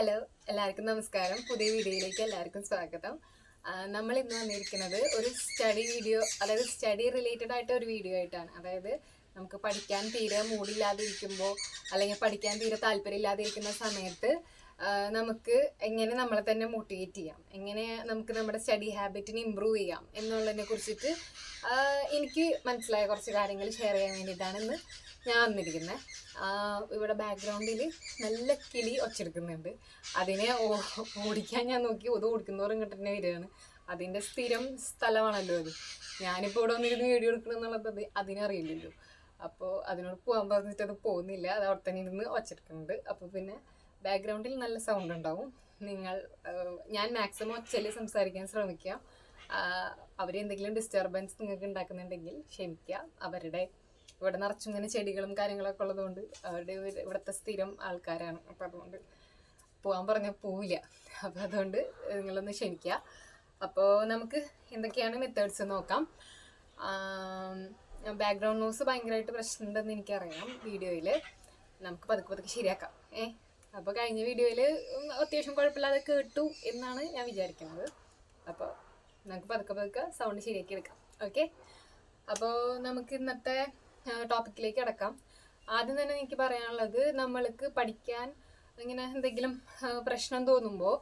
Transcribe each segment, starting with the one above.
Hello, എല്ലാവർക്കും നമസ്കാരം. പുതിയ വീഡിയോയിലേക്ക് എല്ലാവർക്കും സ്വാഗതം. നമ്മൾ ഇന്ന് വന്നിരിക്കുന്നത് ഒരു സ്റ്റഡി വീഡിയോ, അതായത് സ്റ്റഡി റിലേറ്റഡ് ആയിട്ട് ഒരു വീഡിയോ ആയിട്ടാണ്. അതായത് നമുക്ക് പഠിക്കാൻ തീരെ മൂടില്ലാതിരിക്കുമ്പോൾ അല്ലെങ്കിൽ പഠിക്കാൻ തീരെ താല്പര്യമില്ലാതിരിക്കുന്ന സമയത്ത് നമുക്ക് എങ്ങനെ നമ്മളെ തന്നെ മോട്ടിവേറ്റ് ചെയ്യാം, എങ്ങനെ നമുക്ക് നമ്മുടെ സ്റ്റഡി ഹാബിറ്റിനെ ഇമ്പ്രൂവ് ചെയ്യാം എന്നുള്ളതിനെ കുറിച്ചിട്ട് എനിക്ക് മനസ്സിലായ കുറച്ച് കാര്യങ്ങൾ ഷെയർ ചെയ്യാൻ വേണ്ടിയിട്ടാണ് ഇന്ന് ഞാൻ വന്നിരിക്കുന്നത്. ഇവിടെ ബാക്ക്ഗ്രൗണ്ടിൽ നല്ല കിളി ഒച്ചെടുക്കുന്നുണ്ട്. അതിനെ ഓടിക്കാൻ ഞാൻ നോക്കി, അത് ഓടിക്കുന്നവരും ഇങ്ങോട്ട് തന്നെ വരികയാണ്. അതിൻ്റെ സ്ഥിരം സ്ഥലമാണല്ലോ അത്. ഞാനിപ്പോൾ ഇവിടെ വന്നിരുന്ന് വീഡിയോ എടുക്കണമെന്നുള്ളത് അതിനറിയില്ലല്ലോ. അപ്പോൾ അതിനോട് പോകാൻ പറഞ്ഞിട്ട് അത് പോകുന്നില്ല. അത് അവിടെ തന്നെ ഇരുന്ന് ഒച്ചെടുക്കുന്നുണ്ട്. അപ്പോൾ പിന്നെ ബാക്ക്ഗ്രൗണ്ടിൽ നല്ല സൗണ്ട് ഉണ്ടാവും. ഞാൻ മാക്സിമം ഒച്ചയിൽ സംസാരിക്കാൻ ശ്രമിക്കുക. അവരെന്തെങ്കിലും ഡിസ്റ്റർബൻസ് നിങ്ങൾക്ക് ഉണ്ടാക്കുന്നുണ്ടെങ്കിൽ ക്ഷമിക്കുക. ഇവിടെ നിറച്ചിങ്ങനെ ചെടികളും കാര്യങ്ങളൊക്കെ ഉള്ളതുകൊണ്ട് അവരുടെ ഇവിടുത്തെ സ്ഥിരം ആൾക്കാരാണ്. അപ്പം അതുകൊണ്ട് പോകാൻ പറഞ്ഞാൽ പോവില്ല. അപ്പോൾ അതുകൊണ്ട് നിങ്ങളൊന്ന് ക്ഷമിക്കുക. അപ്പോൾ നമുക്ക് എന്തൊക്കെയാണ് മെത്തേഡ്സ് നോക്കാം. ബാക്ക്ഗ്രൗണ്ട് നോയ്സ് ഭയങ്കരമായിട്ട് പ്രശ്നമുണ്ടെന്ന് എനിക്കറിയാം. വീഡിയോയിൽ നമുക്ക് പതുക്കെ ശരിയാക്കാം. അപ്പോൾ കഴിഞ്ഞ വീഡിയോയിൽ അത്യാവശ്യം കുഴപ്പമില്ലാതെ കേട്ടു എന്നാണ് ഞാൻ വിചാരിക്കുന്നത്. അപ്പോൾ നമുക്ക് പതുക്കെ സൗണ്ട് ശരിയാക്കി എടുക്കാം. ഓക്കെ, അപ്പോൾ നമുക്ക് ഇന്നത്തെ ടോപ്പിക്കിലേക്ക് കിടക്കാം. ആദ്യം തന്നെ എനിക്ക് പറയാനുള്ളത്, നമ്മൾക്ക് പഠിക്കാൻ ഇങ്ങനെ എന്തെങ്കിലും പ്രശ്നം തോന്നുമ്പോൾ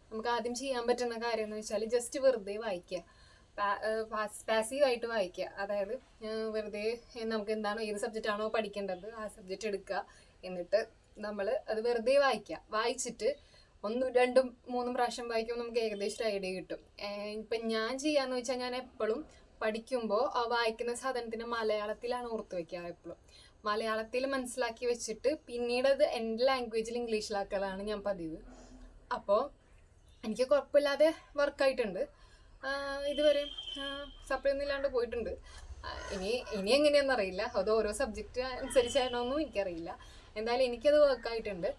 നമുക്ക് ആദ്യം ചെയ്യാൻ പറ്റുന്ന കാര്യം എന്ന് വെച്ചാൽ ജസ്റ്റ് വെറുതെ വായിക്കുക. പാസീവായിട്ട് വായിക്കുക. അതായത് വെറുതെ നമുക്ക് എന്താണോ, ഏത് സബ്ജക്റ്റാണോ പഠിക്കേണ്ടത് ആ സബ്ജക്റ്റ് എടുക്കുക. എന്നിട്ട് നമ്മൾ അത് വെറുതെ വായിക്കുക. വായിച്ചിട്ട് 1, 2, 3 പ്രാവശ്യം വായിക്കുമ്പോൾ നമുക്ക് ഏകദേശം ഒരു ഐഡിയ കിട്ടും. ഇപ്പം ഞാൻ ചെയ്യാന്ന് വെച്ചാൽ, ഞാൻ എപ്പോഴും പഠിക്കുമ്പോൾ ആ വായിക്കുന്ന സാധനത്തിന് മലയാളത്തിലാണ് ഓർത്ത് വയ്ക്കുക. എപ്പോഴും മലയാളത്തിൽ മനസ്സിലാക്കി വെച്ചിട്ട് പിന്നീട് അത് എൻ്റെ ലാംഗ്വേജിൽ ഇംഗ്ലീഷിലാക്കലാണ് ഞാൻ പതിവ്. അപ്പോൾ എനിക്ക് കുഴപ്പമില്ലാതെ വർക്കായിട്ടുണ്ട്. ഇതുവരെ സപ്ലൈ ഒന്നും ഇല്ലാണ്ട് പോയിട്ടുണ്ട്. ഇനി എങ്ങനെയാണെന്നറിയില്ല. അത് ഓരോ സബ്ജക്റ്റ് അനുസരിച്ചാണോന്നും എനിക്കറിയില്ല. എന്തായാലും എനിക്കത് വർക്കായിട്ടുണ്ട്.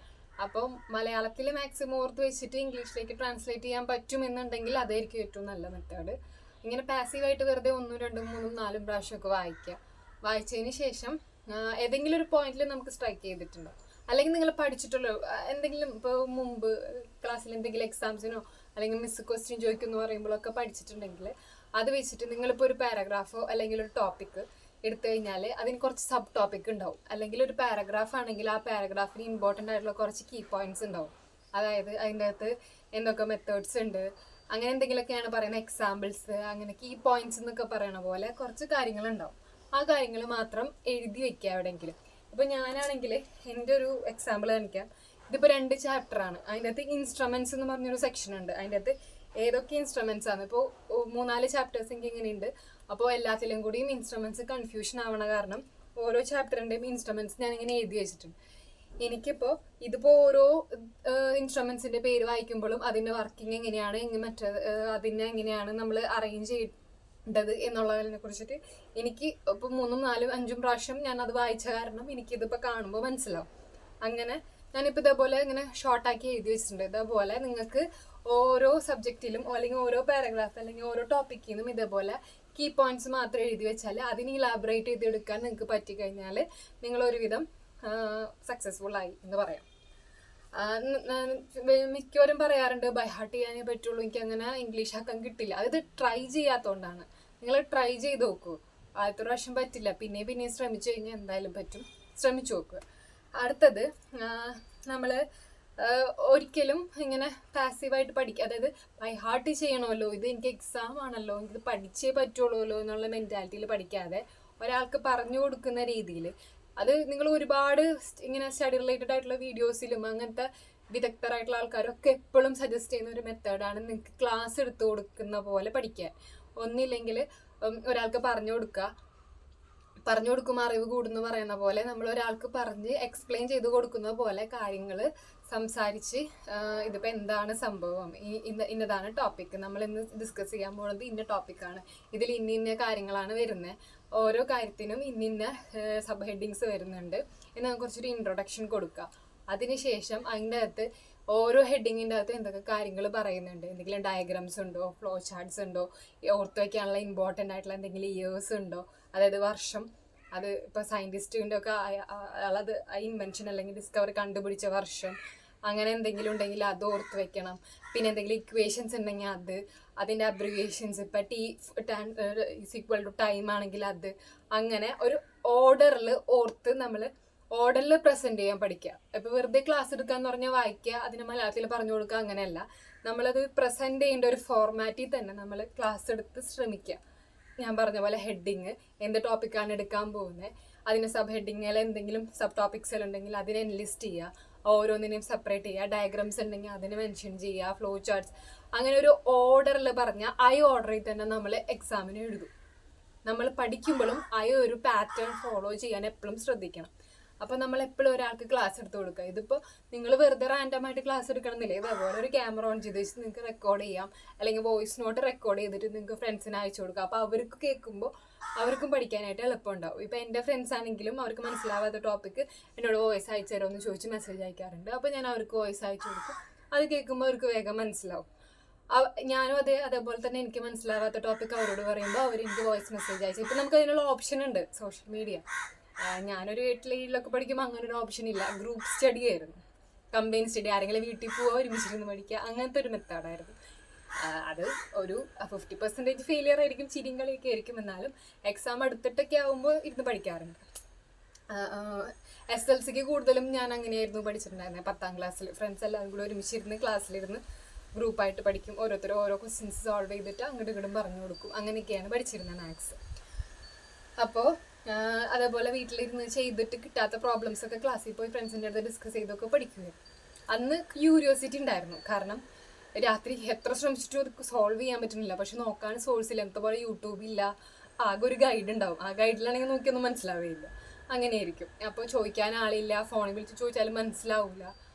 അപ്പം മലയാളത്തിൽ മാക്സിമം ഓർത്ത് വെച്ചിട്ട് ഇംഗ്ലീഷിലേക്ക് ട്രാൻസ്ലേറ്റ് ചെയ്യാൻ പറ്റുമെന്നുണ്ടെങ്കിൽ അതായിരിക്കും ഏറ്റവും നല്ല മെത്തേഡ്. ഇങ്ങനെ പാസീവായിട്ട് വെറുതെ 1, 2, 3, 4 പ്രാവശ്യമൊക്കെ വായിക്കുക. വായിച്ചതിന് ശേഷം ഏതെങ്കിലും ഒരു പോയിന്റിൽ നമുക്ക് സ്ട്രൈക്ക് ചെയ്തിട്ടുണ്ടോ, അല്ലെങ്കിൽ നിങ്ങൾ പഠിച്ചിട്ടുള്ളോ എന്തെങ്കിലും, ഇപ്പോൾ മുമ്പ് ക്ലാസ്സിൽ എന്തെങ്കിലും എക്സാംസിനോ അല്ലെങ്കിൽ മിസ് ക്വസ്റ്റ്യൻ ചോദിക്കുമെന്ന് പറയുമ്പോഴൊക്കെ പഠിച്ചിട്ടുണ്ടെങ്കിൽ അത് വെച്ചിട്ട് നിങ്ങളിപ്പോൾ ഒരു പാരഗ്രാഫോ അല്ലെങ്കിൽ ഒരു ടോപ്പിക്ക് എടുത്തു കഴിഞ്ഞാൽ അതിന് കുറച്ച് സബ് ടോപ്പിക് ഉണ്ടാവും. അല്ലെങ്കിൽ ഒരു പാരഗ്രാഫ് ആണെങ്കിൽ ആ പാരഗ്രാഫിന് ഇമ്പോർട്ടൻ്റ് ആയിട്ടുള്ള കുറച്ച് കീ പോയിന്റ്സ് ഉണ്ടാവും. അതായത് അതിൻ്റെ അകത്ത് എന്തൊക്കെ മെത്തേഡ്സ് ഉണ്ട്, അങ്ങനെ എന്തെങ്കിലുമൊക്കെയാണ് പറയുന്ന എക്സാമ്പിൾസ്, അങ്ങനെ കീ പോയിന്റ്സ് എന്നൊക്കെ പറയണ പോലെ കുറച്ച് കാര്യങ്ങളുണ്ടാവും. ആ കാര്യങ്ങൾ മാത്രം എഴുതി വെക്കുക എവിടെയെങ്കിലും. ഇപ്പോൾ ഞാനാണെങ്കിൽ എൻ്റെ ഒരു എക്സാമ്പിൾ കാണിക്കാം. ഇതിപ്പോൾ 2 ചാപ്റ്ററാണ്. അതിൻ്റെ അകത്ത് ഇൻസ്ട്രുമെൻറ്റ്സ് എന്ന് പറഞ്ഞൊരു സെക്ഷൻ ഉണ്ട്. അതിൻ്റെ അകത്ത് ഏതൊക്കെ ഇൻസ്ട്രുമെൻറ്റ്സ് ആണ്. ഇപ്പോൾ 3-4 ചാപ്റ്റേഴ്സ് എനിക്ക് ഇങ്ങനെയുണ്ട്. അപ്പോൾ എല്ലാത്തിലും കൂടിയും ഇൻസ്ട്രുമെൻറ്റ്സ് കൺഫ്യൂഷൻ ആവണ കാരണം ഓരോ ചാപ്റ്ററിൻ്റെയും ഇൻസ്ട്രുമെൻറ്റ്സ് ഞാനിങ്ങനെ എഴുതി വെച്ചിട്ടുണ്ട്. എനിക്കിപ്പോൾ ഇതിപ്പോൾ ഓരോ ഇൻസ്ട്രുമെൻസിൻ്റെ പേര് വായിക്കുമ്പോഴും അതിൻ്റെ വർക്കിംഗ് എങ്ങനെയാണ്, അതിനെ എങ്ങനെയാണ് നമ്മൾ അറേഞ്ച് ചെയ്യേണ്ടത് എന്നുള്ളതിനെ കുറിച്ചിട്ട് എനിക്ക് ഇപ്പോൾ 3, 4, 5 പ്രാവശ്യം ഞാൻ അത് വായിച്ച കാരണം എനിക്കിതിപ്പോൾ കാണുമ്പോൾ മനസ്സിലാവും. അങ്ങനെ ഞാനിപ്പോൾ ഇതേപോലെ ഇങ്ങനെ ഷോർട്ടാക്കി എഴുതി വെച്ചിട്ടുണ്ട്. ഇതേപോലെ നിങ്ങൾക്ക് ഓരോ സബ്ജക്റ്റിലും അല്ലെങ്കിൽ ഓരോ പാരഗ്രാഫ് അല്ലെങ്കിൽ ഓരോ ടോപ്പിക്കിൽ നിന്നും ഇതേപോലെ കീ പോയിന്റ്സ് മാത്രം എഴുതി വെച്ചാൽ അതിന് ഇലാബറേറ്റ് ചെയ്തെടുക്കാൻ നിങ്ങൾക്ക് പറ്റിക്കഴിഞ്ഞാൽ നിങ്ങളൊരുവിധം സക്സസ്ഫുൾ ആയി എന്ന് പറയാം. മിക്കവരും പറയാറുണ്ട് ബൈ ഹാർട്ട് ചെയ്യാനേ പറ്റുള്ളൂ, എനിക്ക് അങ്ങനെ ഇംഗ്ലീഷ് ആക്കാൻ കിട്ടില്ല. അത് ട്രൈ ചെയ്യാത്തതുകൊണ്ടാണ്. നിങ്ങൾ ട്രൈ ചെയ്ത് നോക്കൂ. ആദ്യത്തെ പ്രാവശ്യം പറ്റില്ല, പിന്നെ ശ്രമിച്ചു കഴിഞ്ഞാൽ എന്തായാലും പറ്റും. ശ്രമിച്ചു നോക്കുക. അടുത്തത്, നമ്മൾ ഒരിക്കലും ഇങ്ങനെ പാസീവായിട്ട് പഠിക്കുക. അതായത് ബൈ ഹാർട്ട് ചെയ്യണമല്ലോ, ഇത് എനിക്ക് എക്സാം ആണല്ലോ, എനിക്കിത് പഠിച്ചേ പറ്റുള്ളൂ എന്നുള്ള മെൻറ്റാലിറ്റിയിൽ പഠിക്കാതെ ഒരാൾക്ക് പറഞ്ഞു കൊടുക്കുന്ന രീതിയിൽ, അത് നിങ്ങൾ ഒരുപാട് ഇങ്ങനെ സ്റ്റഡി റിലേറ്റഡ് ആയിട്ടുള്ള വീഡിയോസിലും അങ്ങനത്തെ വിദഗ്ധരായിട്ടുള്ള ആൾക്കാരൊക്കെ എപ്പോഴും സജസ്റ്റ് ചെയ്യുന്ന ഒരു മെത്തേഡാണ് നിങ്ങൾക്ക് ക്ലാസ് എടുത്തു കൊടുക്കുന്ന പോലെ പഠിക്കാൻ. ഒന്നില്ലെങ്കിൽ ഒരാൾക്ക് പറഞ്ഞു കൊടുക്കുമ്പോൾ അറിവ് കൂടുന്നു പറയുന്ന പോലെ നമ്മൾ ഒരാൾക്ക് പറഞ്ഞ് എക്സ്പ്ലെയിൻ ചെയ്ത് കൊടുക്കുന്ന പോലെ കാര്യങ്ങൾ സംസാരിച്ച്, ഇതിപ്പോൾ എന്താണ് സംഭവം, ഇന്നതാണ് ടോപ്പിക്ക്, നമ്മൾ ഇന്ന് ഡിസ്കസ് ചെയ്യാൻ പോകുന്നത് ഇന്ന ടോപ്പിക്കാണ്, ഇതിൽ ഇന്ന കാര്യങ്ങളാണ് വരുന്നത്, ഓരോ കാര്യത്തിനും ഇന്ന സബ് ഹെഡിങ്സ് വരുന്നുണ്ട് എന്ന് കുറച്ചൊരു ഇൻട്രൊഡക്ഷൻ കൊടുക്കുക. അതിനുശേഷം അതിൻ്റെ അകത്ത് ഓരോ ഹെഡിങ്ങിൻ്റെ അകത്ത് എന്തൊക്കെ കാര്യങ്ങൾ പറയുന്നുണ്ട്, എന്തെങ്കിലും ഡയഗ്രാംസ് ഉണ്ടോ, ഫ്ലോ ചാർട്ട്സ് ഉണ്ടോ, ഓർത്ത് വയ്ക്കാനുള്ള ഇമ്പോർട്ടൻ്റ് ആയിട്ടുള്ള എന്തെങ്കിലും ഇയേഴ്സ് ഉണ്ടോ, അതായത് വർഷം, അത് ഇപ്പോൾ സയൻറ്റിസ്റ്റിൻ്റെ ഒക്കെ ആളത് ഇൻവെൻഷൻ അല്ലെങ്കിൽ ഡിസ്കവറി കണ്ടുപിടിച്ച വർഷം, അങ്ങനെ എന്തെങ്കിലും ഉണ്ടെങ്കിൽ അത് ഓർത്ത് വെക്കണം. പിന്നെ എന്തെങ്കിലും ഇക്വേഷൻസ് ഉണ്ടെങ്കിൽ അത്, അതിൻ്റെ അബ്രിവിയേഷൻസ്, ഇപ്പം T=ടു ടൈം ആണെങ്കിൽ അത്, അങ്ങനെ ഒരു ഓർഡറിൽ ഓർത്ത് നമ്മൾ ഓർഡറിൽ പ്രസൻറ്റ് ചെയ്യാൻ പഠിക്കുക. ഇപ്പോൾ വെറുതെ ക്ലാസ് എടുക്കുക എന്ന് പറഞ്ഞാൽ വായിക്കുക, അതിന് മലയാളത്തിൽ പറഞ്ഞു കൊടുക്കുക, അങ്ങനെയല്ല. നമ്മളത് പ്രസൻറ്റ് ചെയ്യേണ്ട ഒരു ഫോർമാറ്റിൽ തന്നെ നമ്മൾ ക്ലാസ് എടുത്ത് ശ്രമിക്കുക. ഞാൻ പറഞ്ഞ പോലെ ഹെഡിങ്, എന്ത് ടോപ്പിക്കാണ് എടുക്കാൻ പോകുന്നത്, അതിന് സബ് ഹെഡിങ്ങിൽ എന്തെങ്കിലും സബ് ടോപ്പിക്സ് ഉണ്ടെങ്കിൽ അതിനെ എൻലിസ്റ്റ് ചെയ്യുക, ഓരോന്നിനെയും സെപ്പറേറ്റ് ചെയ്യുക, ഡയഗ്രാംസ് ഉണ്ടെങ്കിൽ അതിന് മെൻഷൻ ചെയ്യുക, ഫ്ലോ ചാർട്ട്സ്, അങ്ങനെ ഒരു ഓർഡറിൽ പറഞ്ഞാൽ ഓർഡറിൽ തന്നെ നമ്മൾ എക്സാമിന് എഴുതും. നമ്മൾ പഠിക്കുമ്പോഴും ഒരു പാറ്റേൺ ഫോളോ ചെയ്യാൻ എപ്പോഴും ശ്രദ്ധിക്കണം. അപ്പോൾ നമ്മൾ എപ്പോഴും ഒരാൾക്ക് ക്ലാസ് എടുത്ത് കൊടുക്കുക. ഇതിപ്പോൾ നിങ്ങൾ വെറുതെ റാൻഡമായിട്ട് ക്ലാസ് എടുക്കണമെന്നില്ലേ, ഇതേപോലെ ഒരു ക്യാമറ ഓൺ ചെയ്ത് വെച്ച് നിങ്ങൾക്ക് റെക്കോർഡ് ചെയ്യാം, അല്ലെങ്കിൽ വോയിസ് നോട്ട് റെക്കോർഡ് ചെയ്തിട്ട് നിങ്ങൾക്ക് ഫ്രണ്ട്സിന് അയച്ചു കൊടുക്കുക. അപ്പോൾ അവർക്ക് കേൾക്കുമ്പോൾ അവർക്കും പഠിക്കാനായിട്ട് എളുപ്പമുണ്ടാവും. ഇപ്പോൾ എൻ്റെ ഫ്രണ്ട്സ് ആണെങ്കിലും അവർക്ക് മനസ്സിലാവാത്ത ടോപ്പിക്ക് എന്നോട് വോയിസ് അയച്ചു തരുമെന്ന് ചോദിച്ച് മെസ്സേജ് അയക്കാറുണ്ട്. അപ്പോൾ ഞാൻ അവർക്ക് വോയിസ് അയച്ചു കൊടുക്കും. അത് കേൾക്കുമ്പോൾ അവർക്ക് വേഗം മനസ്സിലാവും. ഞാനും അതേപോലെ തന്നെ എനിക്ക് മനസ്സിലാവാത്ത ടോപ്പിക്ക് അവരോട് പറയുമ്പോൾ അവർ എനിക്ക് വോയിസ് മെസ്സേജ് അയച്ചു. ഇപ്പം നമുക്ക് അതിനുള്ള ഓപ്ഷൻ ഉണ്ട് സോഷ്യൽ മീഡിയ. ഞാനൊരു 8th പഠിക്കുമ്പോൾ അങ്ങനെ ഒരു ഓപ്ഷൻ ഇല്ല. ഗ്രൂപ്പ് സ്റ്റഡി ആയിരുന്നു, കമ്പൈൻ സ്റ്റഡി. ആരെങ്കിലും വീട്ടിൽ പോവുക, ഒരുമിച്ചിരുന്ന് പഠിക്കുക, അങ്ങനത്തെ ഒരു മെത്തേഡായിരുന്നു. അത് ഒരു 50% ഫെയിലിയർ ആയിരിക്കും, ചിരിയും കളിയൊക്കെ ആയിരിക്കും. എന്നാലും എക്സാം എടുത്തിട്ടൊക്കെ ആകുമ്പോൾ ഇരുന്ന് പഠിക്കാറുണ്ട്. SLCക്ക് കൂടുതലും ഞാൻ അങ്ങനെയായിരുന്നു പഠിച്ചിട്ടുണ്ടായിരുന്നത്. 10th ക്ലാസ്സിൽ ഫ്രണ്ട്സ് എല്ലാവരും കൂടി ഒരുമിച്ചിരുന്ന് ക്ലാസ്സിലിരുന്ന് ഗ്രൂപ്പായിട്ട് പഠിക്കും. ഓരോരുത്തരും ഓരോ ക്വസ്റ്റ്യൻസ് സോൾവ് ചെയ്തിട്ട് അങ്ങോട്ടും ഇങ്ങോട്ടും പറഞ്ഞു കൊടുക്കും. അങ്ങനെയൊക്കെയാണ് പഠിച്ചിരുന്നത് മാത്സ്. അപ്പോൾ അതേപോലെ വീട്ടിലിരുന്ന് ചെയ്തിട്ട് കിട്ടാത്ത പ്രോബ്ലംസ് ഒക്കെ ക്ലാസ്സിൽ പോയി ഫ്രണ്ട്സിൻ്റെ അടുത്ത് ഡിസ്കസ് ചെയ്തൊക്കെ പഠിക്കുകയായിരുന്നു. അന്ന് ക്യൂരിയോസിറ്റി ഉണ്ടായിരുന്നു. കാരണം രാത്രി എത്ര ശ്രമിച്ചിട്ടും അത് സോൾവ് ചെയ്യാൻ പറ്റുന്നില്ല. പക്ഷെ നോക്കാൻ സോഴ്സില്ല. എന്തോ പോലെ യൂട്യൂബില്ല, ആകെ ഒരു ഗൈഡ് ഉണ്ടാവും. ആ ഗൈഡിലാണെങ്കിൽ നോക്കിയൊന്നും മനസ്സിലാവുകയില്ല. അങ്ങനെയായിരിക്കും. അപ്പോൾ ചോദിക്കാൻ ആളില്ല, ഫോണിൽ വിളിച്ച് ചോദിച്ചാലും മനസ്സിലാവില്ല.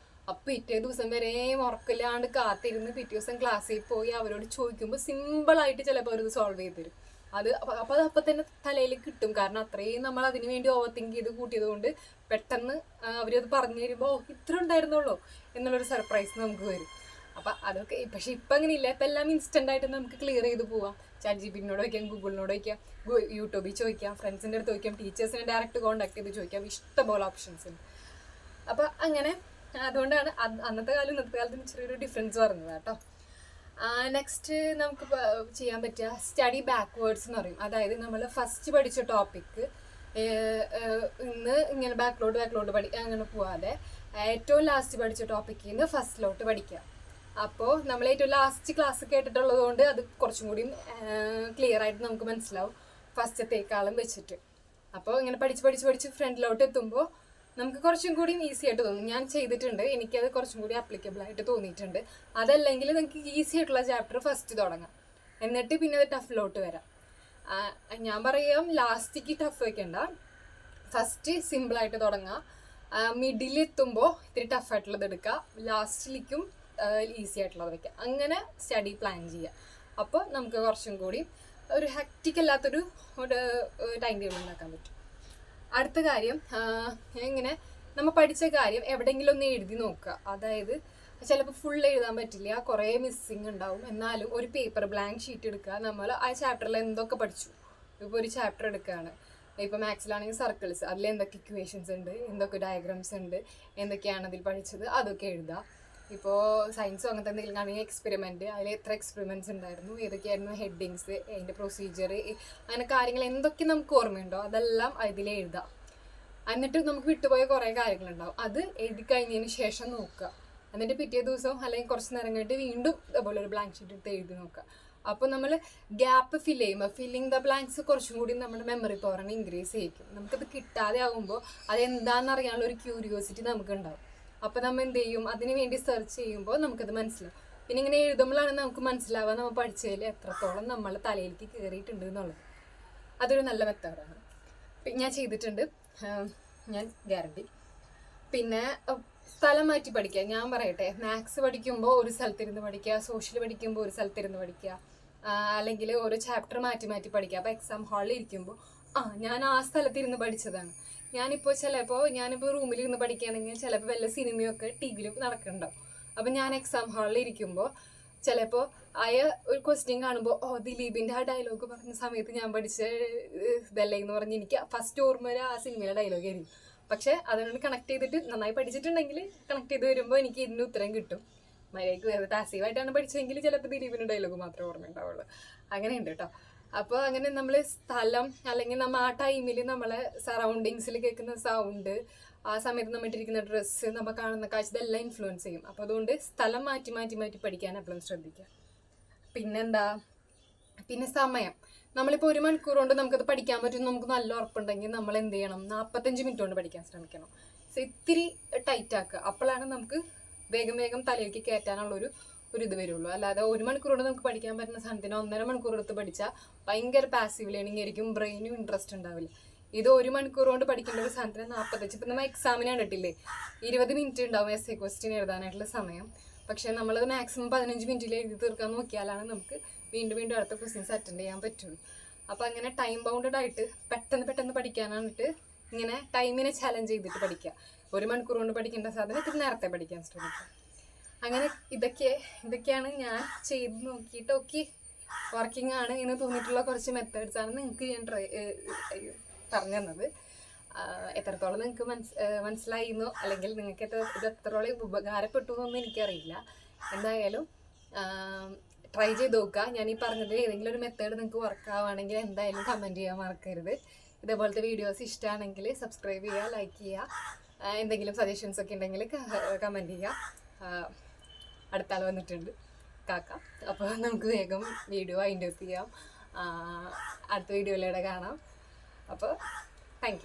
അപ്പോൾ പിറ്റേ ദിവസം വരെ ഉറക്കില്ലാണ്ട് കാത്തിരുന്ന് പിറ്റേ ദിവസം ക്ലാസ്സിൽ പോയി അവരോട് ചോദിക്കുമ്പോൾ സിമ്പിളായിട്ട് ചിലപ്പോൾ അവരത് സോൾവ് ചെയ്ത് തരും. അപ്പോൾ തന്നെ തലയിൽ കിട്ടും. കാരണം അത്രയും നമ്മൾ അതിന് വേണ്ടി ഓവർ തിങ്ക് ചെയ്ത് കൂട്ടിയത് കൊണ്ട് പെട്ടെന്ന് അവരത് പറഞ്ഞു തരുമ്പോൾ ഇത്ര ഉണ്ടായിരുന്നുള്ളൂ എന്നുള്ളൊരു സർപ്രൈസ് നമുക്ക് വരും. അപ്പം അതൊക്കെ. പക്ഷെ ഇപ്പം അങ്ങനെയില്ല. ഇപ്പം എല്ലാം ഇൻസ്റ്റൻ്റായിട്ട് നമുക്ക് ക്ലിയർ ചെയ്ത് പോവാം. ChatGPTനോട് ചോദിക്കാം, ഗൂഗിളിനോട് ചോദിക്കാം, യൂട്യൂബിൽ ചോദിക്കാം, ഫ്രണ്ട്സിൻ്റെ അടുത്ത് ചോദിക്കാം, ടീച്ചേഴ്സിനെ ഡയറക്റ്റ് കോൺടാക്ട് ചെയ്ത് ചോദിക്കാം. ഇഷ്ടംപോലെ ഓപ്ഷൻസ് ഉണ്ട്. അപ്പം അങ്ങനെ അതുകൊണ്ടാണ് അന്നത്തെ കാലം ഇന്നത്തെ കാലത്തിന് ചെറിയൊരു ഡിഫറൻസ് പറഞ്ഞത് കേട്ടോ. നെക്സ്റ്റ് നമുക്ക് ചെയ്യാൻ പറ്റുക സ്റ്റഡി ബാക്ക്വേർഡ്സ് എന്ന് പറയും. അതായത് നമ്മൾ ഫസ്റ്റ് പഠിച്ച ടോപ്പിക്ക് ഇന്ന് ഇങ്ങനെ ബാക്ക്ലോട്ട് അങ്ങനെ പോവാതെ ഏറ്റവും ലാസ്റ്റ് പഠിച്ച ടോപ്പിക്കിൽ നിന്ന് ഫസ്റ്റിലോട്ട് പഠിക്കുക. അപ്പോൾ നമ്മൾ ഏറ്റവും ലാസ്റ്റ് ക്ലാസ് കേട്ടിട്ടുള്ളത് കൊണ്ട് അത് കുറച്ചും കൂടി ക്ലിയർ ആയിട്ട് നമുക്ക് മനസ്സിലാവും ഫസ്റ്റത്തേക്കാളും വെച്ചിട്ട്. അപ്പോൾ ഇങ്ങനെ പഠിച്ച് ഫ്രണ്ടിലോട്ട് എത്തുമ്പോൾ നമുക്ക് കുറച്ചും കൂടി ഈസി ആയിട്ട് തോന്നും. ഞാൻ ചെയ്തിട്ടുണ്ട്, എനിക്കത് കുറച്ചും കൂടി ആപ്ലിക്കബിൾ ആയിട്ട് തോന്നിയിട്ടുണ്ട്. അതല്ലെങ്കിൽ നിങ്ങൾക്ക് ഈസി ആയിട്ടുള്ള ചാപ്റ്റർ ഫസ്റ്റ് തുടങ്ങാം, എന്നിട്ട് പിന്നെ അത് ടഫിലോട്ട് വരാം. ഞാൻ പറയാം ലാസ്റ്റിക്ക് ടഫ് വയ്ക്കണ്ട, ഫസ്റ്റ് സിമ്പിളായിട്ട് തുടങ്ങുക, മിഡിലെത്തുമ്പോൾ ഇത്തിരി ടഫായിട്ടുള്ളത് എടുക്കുക, ലാസ്റ്റിലേക്കും ഈസി ആയിട്ടുള്ളത് വയ്ക്കുക. അങ്ങനെ സ്റ്റഡി പ്ലാൻ ചെയ്യുക. അപ്പോൾ നമുക്ക് കുറച്ചും കൂടി ഒരു ഹെക്റ്റിക് അല്ലാത്തൊരു ടൈം ടേബിൾ ഉണ്ടാക്കാൻ പറ്റും. അടുത്ത കാര്യം, ഇങ്ങനെ നമ്മൾ പഠിച്ച കാര്യം എവിടെയെങ്കിലും ഒന്ന് എഴുതി നോക്കുക. അതായത് ചിലപ്പോൾ ഫുൾ എഴുതാൻ പറ്റില്ല, കുറേ മിസ്സിങ് ഉണ്ടാവും. എന്നാലും ഒരു പേപ്പർ ബ്ലാങ്ക് ഷീറ്റ് എടുക്കുക. നമ്മൾ ആ ചാപ്റ്ററിൽ എന്തൊക്കെ പഠിച്ചു, ഇപ്പോൾ ഒരു ചാപ്റ്റർ എടുക്കുകയാണ്, ഇപ്പോൾ മാത്സിലാണെങ്കിൽ സർക്കിൾസ്, അതിൽ എന്തൊക്കെ ഇക്വേഷൻസ് ഉണ്ട്, എന്തൊക്കെ ഡയഗ്രാംസ് ഉണ്ട്, എന്തൊക്കെയാണ് അതിൽ പഠിച്ചത്, അതൊക്കെ എഴുതുക. ഇപ്പോൾ സയൻസോ അങ്ങനത്തെ എന്തെങ്കിലും ആണെങ്കിൽ എക്സ്പെരിമെൻറ്റ്, അതിൽ എത്ര എക്സ്പെരിമെൻറ്റ്സ് ഉണ്ടായിരുന്നു, ഏതൊക്കെയായിരുന്നു ഹെഡിങ്സ്, അതിൻ്റെ പ്രൊസീജിയർ, അങ്ങനെ കാര്യങ്ങൾ എന്തൊക്കെ നമുക്ക് ഓർമ്മയുണ്ടോ അതെല്ലാം അതിൽ എഴുതാം. എന്നിട്ട് നമുക്ക് വിട്ടുപോയ കുറേ കാര്യങ്ങളുണ്ടാവും, അത് എഴുതി കഴിഞ്ഞതിന് ശേഷം നോക്കുക. എന്നിട്ട് പിറ്റേ ദിവസം അല്ലെങ്കിൽ കുറച്ച് നേരം കഴിഞ്ഞിട്ട് വീണ്ടും ഇതുപോലെ ഒരു ബ്ലാങ്ക് ഷീറ്റ് എടുത്ത് എഴുതി നോക്കുക. അപ്പോൾ നമ്മൾ ഗ്യാപ്പ് ഫില്ലിങ് ദ ബ്ലാങ്ക്സ് കുറച്ചും കൂടി നമ്മുടെ മെമ്മറി പവറിനെ ഇൻക്രീസ് ചെയ്യിക്കും. നമുക്കത് കിട്ടാതെ ആകുമ്പോൾ അതെന്താണെന്ന് അറിയാനുള്ള ഒരു ക്യൂരിയോസിറ്റി നമുക്കുണ്ടാവും. അപ്പോൾ നമ്മൾ എന്ത് ചെയ്യും, അതിന് വേണ്ടി സെർച്ച് ചെയ്യുമ്പോൾ നമുക്കത് മനസ്സിലാവും. പിന്നെ ഇങ്ങനെ എഴുതുമ്പോഴാണ് നമുക്ക് മനസ്സിലാവുക നമ്മൾ പഠിച്ചതിൽ എത്രത്തോളം നമ്മൾ തലയിലേക്ക് കയറിയിട്ടുണ്ട് എന്നുള്ളത്. അതൊരു നല്ല മെത്തേഡാണ്, ഞാൻ ചെയ്തിട്ടുണ്ട്, ഞാൻ ഗ്യാരണ്ടി. പിന്നെ സ്ഥലം മാറ്റി പഠിക്കുക. ഞാൻ പറയട്ടെ, മാത്സ് പഠിക്കുമ്പോൾ ഒരു സ്ഥലത്തിരുന്ന് പഠിക്കുക, സോഷ്യൽ പഠിക്കുമ്പോൾ ഒരു സ്ഥലത്തിരുന്ന് പഠിക്കുക, അല്ലെങ്കിൽ ഓരോ ചാപ്റ്റർ മാറ്റി പഠിക്കുക. അപ്പോൾ എക്സാം ഹാളിൽ ഇരിക്കുമ്പോൾ ഞാൻ ആ സ്ഥലത്തിരുന്ന് പഠിച്ചതാണ്. ഞാനിപ്പോൾ റൂമിലിരുന്ന് പഠിക്കുകയാണെങ്കിൽ ചിലപ്പോൾ വല്ല സിനിമയൊക്കെ ടി വിയിൽ നടക്കുന്നുണ്ടാവും. അപ്പം ഞാൻ എക്സാം ഹാളിൽ ഇരിക്കുമ്പോൾ ചിലപ്പോൾ ഒരു ക്വസ്റ്റ്യൻ കാണുമ്പോൾ ദിലീപിൻ്റെ ആ ഡയലോഗ് പറഞ്ഞ സമയത്ത് ഞാൻ പഠിച്ച ഇതല്ലേ എന്ന് പറഞ്ഞ് എനിക്ക് ഫസ്റ്റ് ഓർമ്മ ആ സിനിമയിലെ ഡയലോഗ് ആയിരിക്കും. പക്ഷെ അതിനോട് കണക്ട് ചെയ്തിട്ട് നന്നായി പഠിച്ചിട്ടുണ്ടെങ്കിൽ കണക്ട് ചെയ്ത് വരുമ്പോൾ എനിക്ക് ഇതിന് ഉത്തരം കിട്ടും. മര്യാദയ്ക്ക് പാസീവായിട്ടാണ് പഠിച്ചതെങ്കിൽ ചിലപ്പോൾ ദിലീപിൻ്റെ ഡയലോഗ് മാത്രമേ ഓർമ്മയുണ്ടാവുള്ളൂ. അങ്ങനെയുണ്ട് കേട്ടോ. അപ്പോൾ അങ്ങനെ നമ്മൾ സ്ഥലം അല്ലെങ്കിൽ നമ്മൾ ആ ടൈമിൽ നമ്മളെ സറൗണ്ടിങ്സിൽ കേൾക്കുന്ന സൗണ്ട്, ആ സമയത്ത് നമ്മൾ ഇട്ടിരിക്കുന്ന ഡ്രസ്സ്, നമ്മൾ കാണുന്ന കാഴ്ച, ഇതെല്ലാം ഇൻഫ്ലുവൻസ് ചെയ്യും. അപ്പോൾ അതുകൊണ്ട് സ്ഥലം മാറ്റി മാറ്റി മാറ്റി പഠിക്കാൻ എപ്പോഴും ശ്രദ്ധിക്കുക. പിന്നെന്താ, പിന്നെ സമയം. നമ്മളിപ്പോൾ 1 മണിക്കൂർ കൊണ്ട് നമുക്കത് പഠിക്കാൻ പറ്റും നമുക്ക് നല്ല ഉറപ്പുണ്ടെങ്കിൽ നമ്മൾ എന്ത് ചെയ്യണം, 45 മിനിറ്റ് കൊണ്ട് പഠിക്കാൻ ശ്രമിക്കണം. സോ ഇത്തിരി ടൈറ്റ് ആക്കുക. അപ്പോഴാണ് നമുക്ക് വേഗം വേഗം തലയിലേക്ക് കയറ്റാനുള്ളൊരു ഇത് വരുള്ളൂ. അല്ലാതെ 1 മണിക്കൂർ കൊണ്ട് നമുക്ക് പഠിക്കാൻ പറ്റുന്ന സാധനത്തിന് 1.5 മണിക്കൂർ എടുത്ത് പഠിച്ചാൽ ഭയങ്കര പാസീവ് ലേണിംഗ് ആയിരിക്കും, ബ്രെയിനും ഇൻട്രസ്റ്റ് ഉണ്ടാവില്ല. ഇത് 1 മണിക്കൂർ കൊണ്ട് പഠിക്കേണ്ട ഒരു സാധനത്തിന് 45. ഇപ്പം നമ്മൾ എക്സാമിനാണ് ഇട്ടില്ലേ 20 മിനിറ്റ് ഉണ്ടാവും എസ്സേ ക്വസ്റ്റ്യൻ എഴുതാനായിട്ടുള്ള സമയം. പക്ഷേ നമ്മളത് മാക്സിമം 15 മിനിറ്റിൽ എഴുതി തീർക്കാൻ നോക്കിയാലാണ് നമുക്ക് വീണ്ടും വീണ്ടും അടുത്ത ക്വസ്റ്റ്യൻസ് അറ്റൻഡ് ചെയ്യാൻ പറ്റുള്ളൂ. അപ്പോൾ അങ്ങനെ ടൈം ബൗണ്ടഡ് ആയിട്ട് പെട്ടെന്ന് പഠിക്കാനായിട്ട് ഇങ്ങനെ ടൈമിനെ ചാലഞ്ച് ചെയ്തിട്ട് പഠിക്കുക. 1 മണിക്കൂർ കൊണ്ട് പഠിക്കേണ്ട സാധനം ഇത്തിരി നേരത്തെ പഠിക്കാൻ ശ്രമിക്കുക. അങ്ങനെ ഇതൊക്കെയാണ് ഞാൻ ചെയ്ത് നോക്കിയിട്ട് ഓക്കെ വർക്കിംഗ് ആണ് എന്ന് തോന്നിയിട്ടുള്ള കുറച്ച് മെത്തേഡ്സാണ് നിങ്ങൾക്ക് ഞാൻ പറഞ്ഞു തന്നത്. എത്രത്തോളം നിങ്ങൾക്ക് മനസ്സിലായിരുന്നോ അല്ലെങ്കിൽ നിങ്ങൾക്ക് ഇത് എത്രത്തോളം ഉപകാരപ്പെട്ടു എന്നൊന്നും എനിക്കറിയില്ല. എന്തായാലും ട്രൈ ചെയ്ത് നോക്കുക. ഞാൻ ഈ പറഞ്ഞതിൽ ഏതെങ്കിലും ഒരു മെത്തേഡ് നിങ്ങൾക്ക് വർക്ക് ആവുകയാണെങ്കിൽ എന്തായാലും കമൻറ്റ് ചെയ്യാൻ മറക്കരുത്. ഇതേപോലത്തെ വീഡിയോസ് ഇഷ്ടമാണെങ്കിൽ സബ്സ്ക്രൈബ് ചെയ്യുക, ലൈക്ക് ചെയ്യുക. എന്തെങ്കിലും സജഷൻസ് ഒക്കെ ഉണ്ടെങ്കിൽ കമൻറ്റ് ചെയ്യുക. അടുത്ത ആൾ വന്നിട്ടുണ്ട് കാക്ക. അപ്പോൾ നമുക്ക് വേഗം വീഡിയോ വൈൻഡ് അപ്പ് ചെയ്യാം. അടുത്ത വീഡിയോയിലൂടെ കാണാം. അപ്പോൾ